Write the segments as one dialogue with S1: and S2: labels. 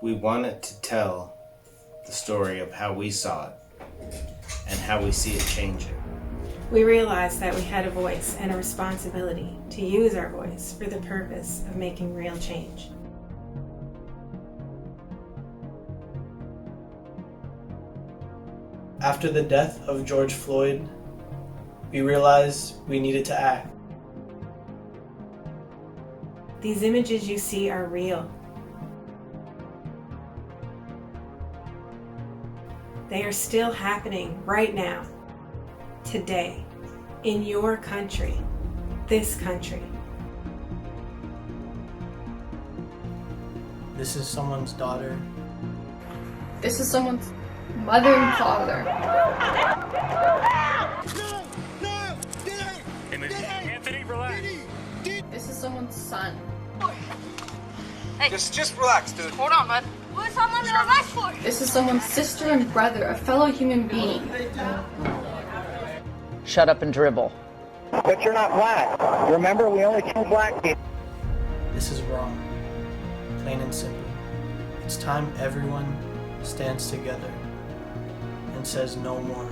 S1: We wanted to tell the story of how we saw it and how we see it changing.
S2: We realized that we had a voice and a responsibility to use our voice for the purpose of making real change.
S3: After the death of George Floyd, we realized we needed to act.
S2: These images you see are real. They are still happening right now, today, in your country, this country.
S3: This is someone's daughter.
S4: This is someone's mother and father.
S5: Anthony, relax.
S4: This is someone's son.
S5: Hey. Just relax, dude.
S4: Hold on, bud.
S6: What is someone in a rush for?
S4: This is someone's sister and brother, a fellow human being.
S7: Shut up and dribble.
S8: But you're not black. Remember, we only kill black people.
S3: This is wrong. Plain and simple. It's time everyone stands together and says no more.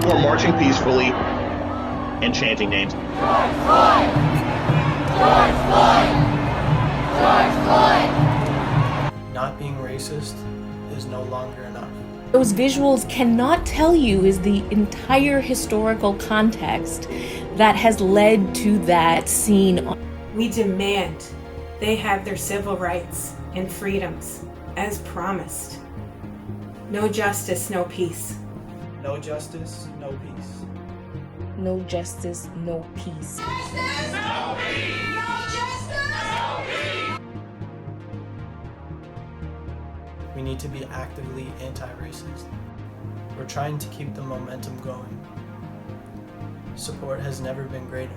S9: We're marching peacefully and chanting names.
S6: George Floyd! George Floyd! George Floyd!
S3: Not being racist is no longer enough.
S10: Those visuals cannot tell you is the entire historical context that has led to that scene.
S2: We demand they have their civil rights and freedoms as promised. No justice, no peace.
S3: No justice, no peace.
S10: No justice, no peace.
S6: Justice! No peace! No justice! No peace!
S3: We need to be actively anti-racist. We're trying to keep the momentum going. Support has never been greater.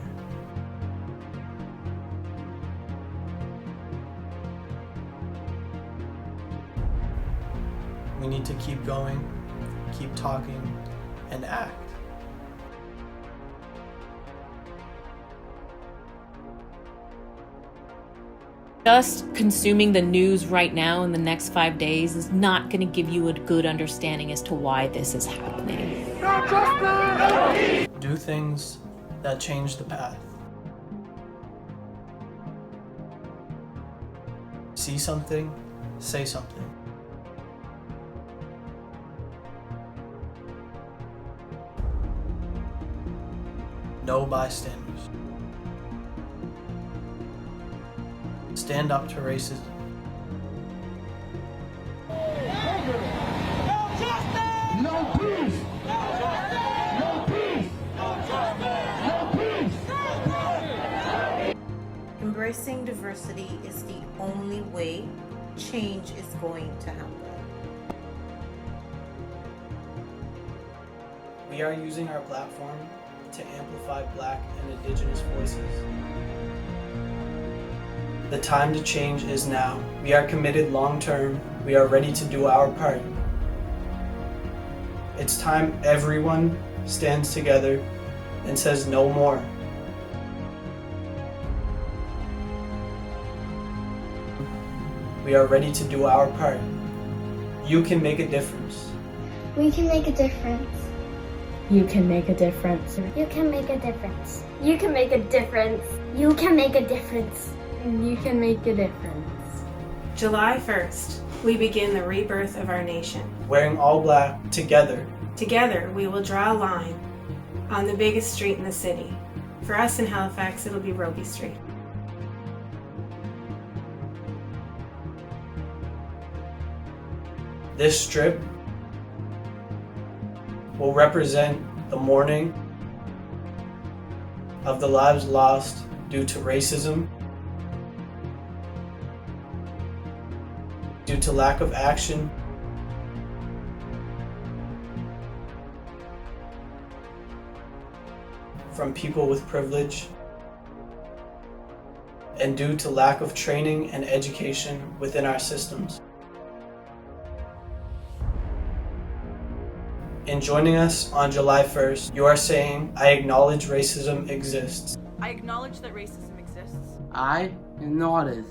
S3: We need to keep going, keep talking, and act.
S10: Just consuming the news right now in the next 5 days is not going to give you a good understanding as to why this is happening.
S3: Do things that change the path. See something, say something. No bystanders. Stand up to racism.
S6: No peace! No peace! No peace!
S11: Embracing diversity is the only way change is going to happen.
S3: We are using our platform to amplify Black and Indigenous voices. The time to change is now. We are committed long term. We are ready to do our part. It's time everyone stands together and says no more. We are ready to do our part. You can make a difference.
S6: We can make a difference.
S10: You can make a difference.
S6: You can make a difference. You can make a difference. You can make a difference.
S4: You can make a difference.
S2: July 1st, we begin the rebirth of our nation.
S3: Wearing all black, together.
S2: Together, we will draw a line on the biggest street in the city. For us in Halifax, it'll be Robie Street.
S3: This strip will represent the mourning of the lives lost due to racism, due to lack of action, from people with privilege, and due to lack of training and education within our systems. In joining us on July 1st, you are saying, I acknowledge racism exists.
S12: I acknowledge that racism exists.
S13: I acknowledge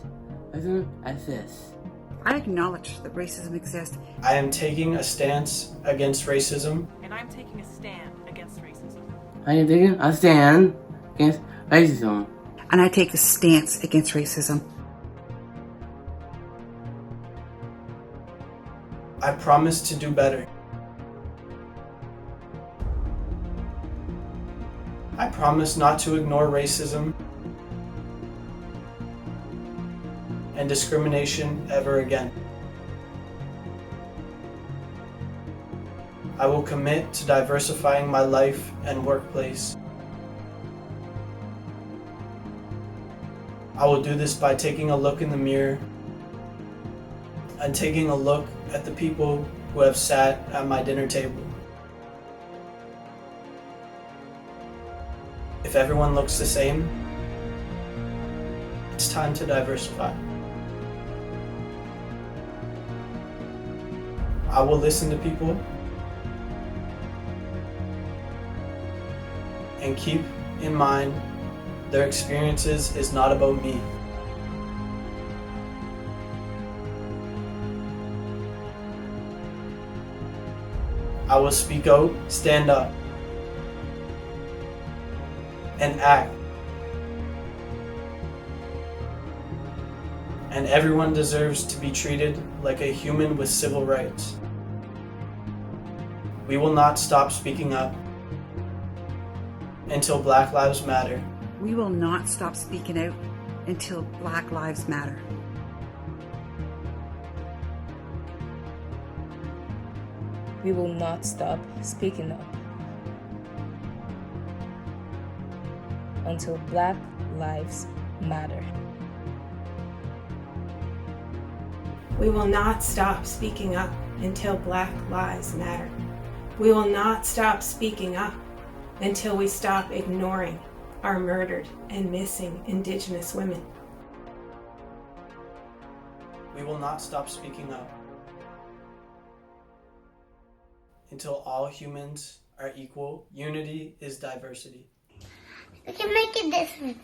S7: racism exists.
S12: I acknowledge that racism exists.
S3: I am taking a stance against racism.
S13: And I'm taking a stand against racism.
S7: I am taking a stand against racism.
S12: And I take a stance against racism.
S3: I promise to do better. I promise not to ignore racism and discrimination ever again. I will commit to diversifying my life and workplace. I will do this by taking a look in the mirror and taking a look at the people who have sat at my dinner table. If everyone looks the same, it's time to diversify. I will listen to people and keep in mind their experiences is not about me. I will speak out, stand up, and act. And everyone deserves to be treated like a human with civil rights. We will not stop speaking up until Black Lives Matter.
S12: We will not stop speaking out until Black Lives Matter.
S14: We will not stop speaking up until Black Lives Matter.
S2: We will not stop speaking up until Black Lives Matter. We will not stop speaking up until we stop ignoring our murdered and missing Indigenous women.
S3: We will not stop speaking up until all humans are equal. Unity is diversity.
S6: We can make a difference.